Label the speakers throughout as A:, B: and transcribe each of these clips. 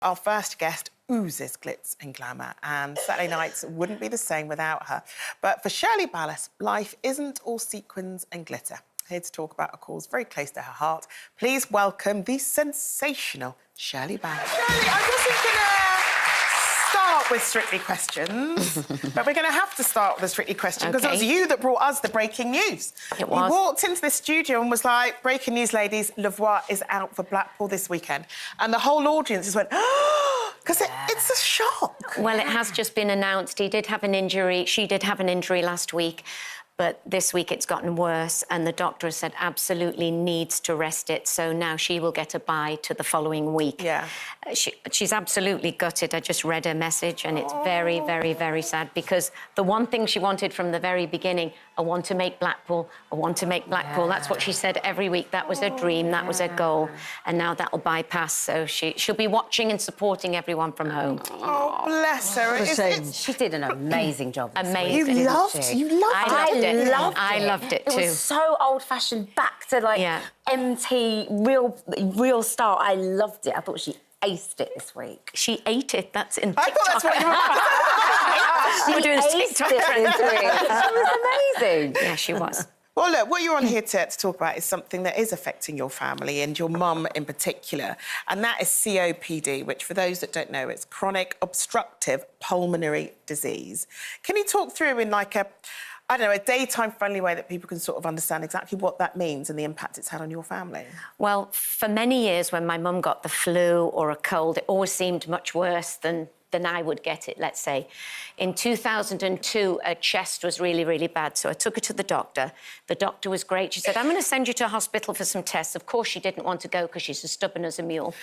A: Our first guest oozes glitz and glamour, and Saturday nights wouldn't be the same without her. But for Shirley Ballas, life isn't all sequins and glitter. Here to talk about a cause very close to her heart, please welcome the sensational Shirley Ballas. Shirley, I wasn't going to start with Strictly Questions, but we're going to have to start with a Strictly Question because it was you that brought us the breaking news.
B: It was.
A: You walked into the studio and was like, breaking news, ladies, Voix is out for Blackpool this weekend. And the whole audience just went, oh, because it's a shock.
B: Well, it has just been announced. He did have an injury. She did have an injury last week. But this week it's gotten worse, and the doctor has said absolutely needs to rest it, so now she will get a bye to the following week.
A: Yeah.
B: She's absolutely gutted. I just read her message, and it's very, very, very sad, because the one thing she wanted from the very beginning, I want to make Blackpool, I want to make Blackpool. Yeah. That's what she said every week. That was her dream, that was her goal, and now that'll bypass, so she'll be watching and supporting everyone from home.
A: Oh, bless her.
C: She did an amazing job.
B: Amazing.
A: You loved it.
B: I loved it too.
C: It was so old-fashioned, back to like MT, real style. I loved it. I thought she aced it this week.
B: She ate it. That's in
A: TikTok. I thought that's what you were
B: doing TikTok trends.
C: She was amazing.
B: Yeah, she was.
A: Well, look, what you're on here to talk about is something that is affecting your family and your mum in particular, and that is COPD, which, for those that don't know, it's chronic obstructive pulmonary disease. Can you talk through in like a daytime-friendly way that people can sort of understand exactly what that means and the impact it's had on your family?
B: Well, for many years, when my mum got the flu or a cold, it always seemed much worse than I would get it, let's say. In 2002, her chest was really, really bad, so I took her to the doctor. The doctor was great. She said, I'm going to send you to hospital for some tests. Of course, she didn't want to go because she's as stubborn as a mule.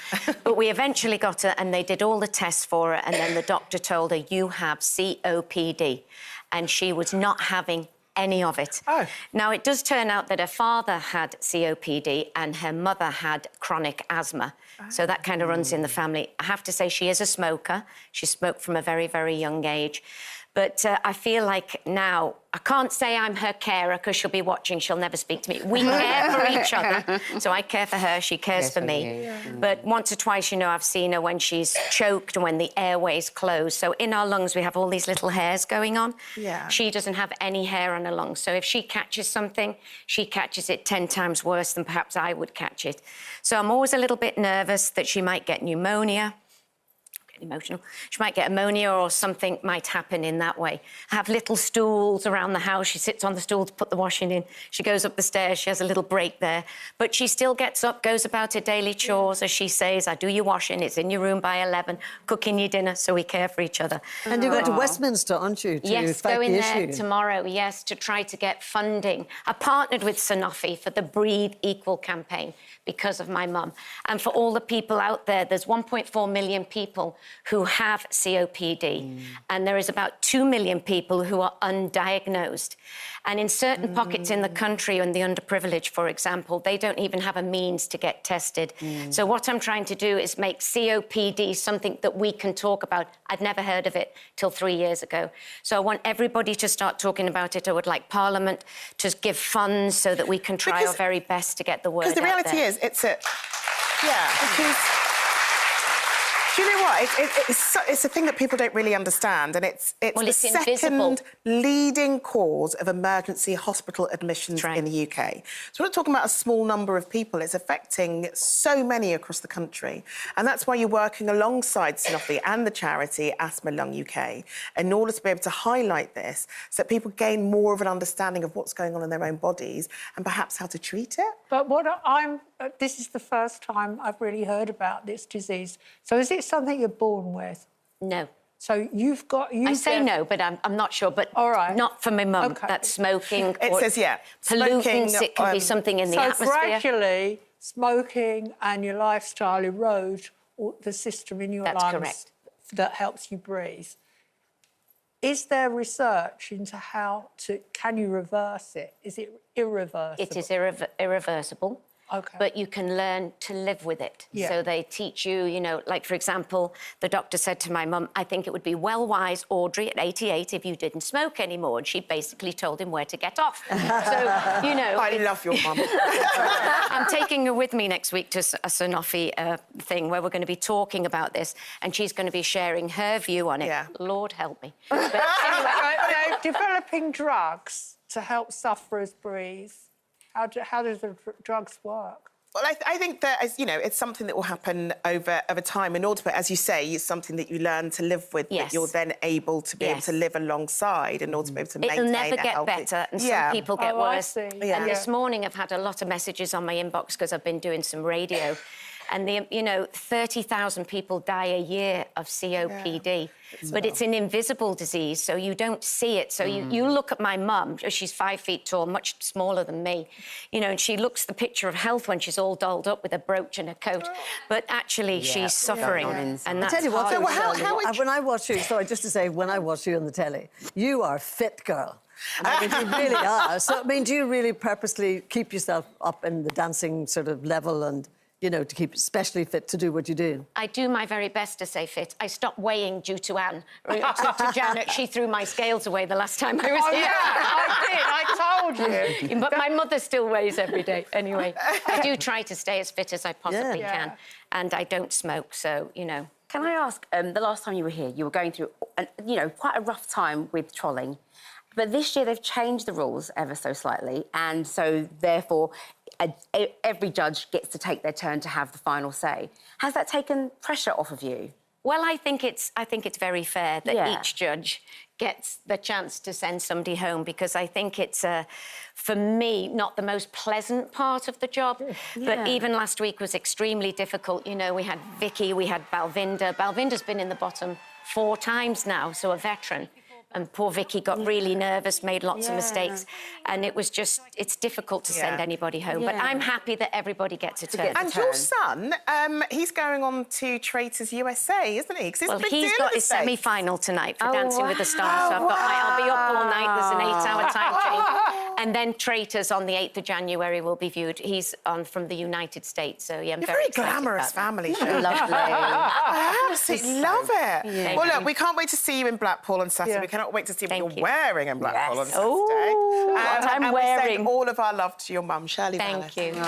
B: But we eventually got her, and they did all the tests for her, and then the doctor told her, you have COPD. And she was not having any of it. Oh. Now, it does turn out that her father had COPD and her mother had chronic asthma. Oh. So that kind of runs in the family. I have to say, she is a smoker. She smoked from a very, very young age. But I feel like now, I can't say I'm her carer because she'll be watching, she'll never speak to me. We care for each other. So I care for her, she cares for me. Yeah. But once or twice, you know, I've seen her when she's choked and when the airways close. So in our lungs, we have all these little hairs going on. Yeah. She doesn't have any hair on her lungs. So if she catches something, she catches it 10 times worse than perhaps I would catch it. So I'm always a little bit nervous that she might get pneumonia. Emotional. She might get ammonia or something might happen in that way. I have little stools around the house. She sits on the stool to put the washing in. She goes up the stairs. She has a little break there. But she still gets up, goes about her daily chores, as she says. I do your washing. It's in your room by 11. Cooking your dinner, so we care for each other.
D: And you're going to Westminster, aren't you, to
B: yes,
D: fight
B: go in
D: the
B: there
D: issue?
B: tomorrow, yes, to try to get funding. I partnered with Sanofi for the Breathe Equal campaign because of my mum. And for all the people out there, there's 1.4 million people who have COPD, and there is about 2 million people who are undiagnosed. And in certain pockets in the country, and the underprivileged, for example, they don't even have a means to get tested. So what I'm trying to do is make COPD something that we can talk about. I'd never heard of it till 3 years ago. So I want everybody to start talking about it. I would like Parliament to give funds so that we can try our very best to get the word out there.
A: Because the reality is, it's a... Yeah, because... Do you know what? It's a thing that people don't really understand, and it's the second leading cause of emergency hospital admissions in the UK. So we're not talking about a small number of people. It's affecting so many across the country, and that's why you're working alongside Sanofi and the charity Asthma Lung UK in order to be able to highlight this so that people gain more of an understanding of what's going on in their own bodies and perhaps how to treat it.
E: But this is the first time I've really heard about this disease. So is it something you're born with?
B: No.
E: So
B: I say no, but I'm not sure. But
E: all right.
B: Not for my mum. Okay. That's smoking.
A: It says,
B: pollutants. It could be something in the atmosphere.
E: So gradually, smoking and your lifestyle erode the system in your lungs.
B: That's correct.
E: That helps you breathe. Is there research into can you reverse it? Is it irreversible?
B: It is irreversible. but you can learn to live with it.
E: Yeah.
B: So they teach you, you know, like, for example, the doctor said to my mum, I think it would be well wise, Audrey, at 88, if you didn't smoke anymore. And she basically told him where to get off. So, you know...
A: I love your mum.
B: I'm taking her with me next week to a Sanofi thing where we're going to be talking about this, and she's going to be sharing her view on it.
A: Yeah.
B: Lord help me. But anyway...
E: Developing drugs to help sufferers breathe. How does the drugs work?
A: Well, I think that, as you know, it's something that will happen over time in order, but as you say, it's something that you learn to live with, that you're then able to be able to live alongside in order to be able to maintain
B: It'll never get
A: healthy...
B: better, and some people get worse.
E: I see.
B: And this morning I've had a lot of messages on my inbox because I've been doing some radio. And, you know, 30,000 people die a year of COPD. But it's an invisible disease, so you don't see it. So you look at my mum, she's 5 feet tall, much smaller than me, you know, and she looks the picture of health when she's all dolled up with a brooch and a coat. But actually, she's suffering. And that's
D: I tell you what,
B: hard.
D: when I watch you, sorry, just to say, when I watch you on the telly, you are a fit girl. I mean, you really are. So, I mean, do you really purposely keep yourself up in the dancing sort of level and... you know, to keep especially fit to do what you do?
B: I do my very best to stay fit. I stopped weighing due to Anne. To Janet, she threw my scales away the last time I was here.
E: Yeah, I did. I told you.
B: But my mother still weighs every day. Anyway, I do try to stay as fit as I possibly can. And I don't smoke, so, you know.
C: Can I ask, the last time you were here, you were going through, you know, quite a rough time with trolling. But this year they've changed the rules ever so slightly, and so, therefore, every judge gets to take their turn to have the final say. Has that taken pressure off of you?
B: Well, I think it's very fair that each judge gets the chance to send somebody home, because I think it's, for me, not the most pleasant part of the job. But even last week was extremely difficult. You know, we had Vicky, we had Balvinda. Balvinda's been in the bottom 4 times now, so a veteran. And poor Vicky got really nervous, made lots of mistakes. And it was just, it's difficult to send anybody home. But I'm happy that everybody gets a turn.
A: And your son, he's going on to Traitors USA, isn't he?
B: Well, he's got his semi-final tonight for Dancing with the Stars. So I'll be up all night. There's an 8-hour time change. And then Traitors on the 8th of January will be viewed. He's on from the United States, so yeah, I'm very excited.
A: Glamorous family show.
C: Lovely.
A: I absolutely love it.
B: Yeah.
A: Well, look, we can't wait to see you in Blackpool on Saturday. We cannot wait to see what you're wearing in Blackpool on Saturday.
B: Oh, what I'm wearing.
A: We send all of our love to your mum, Shirley Ballas.
B: Thank you.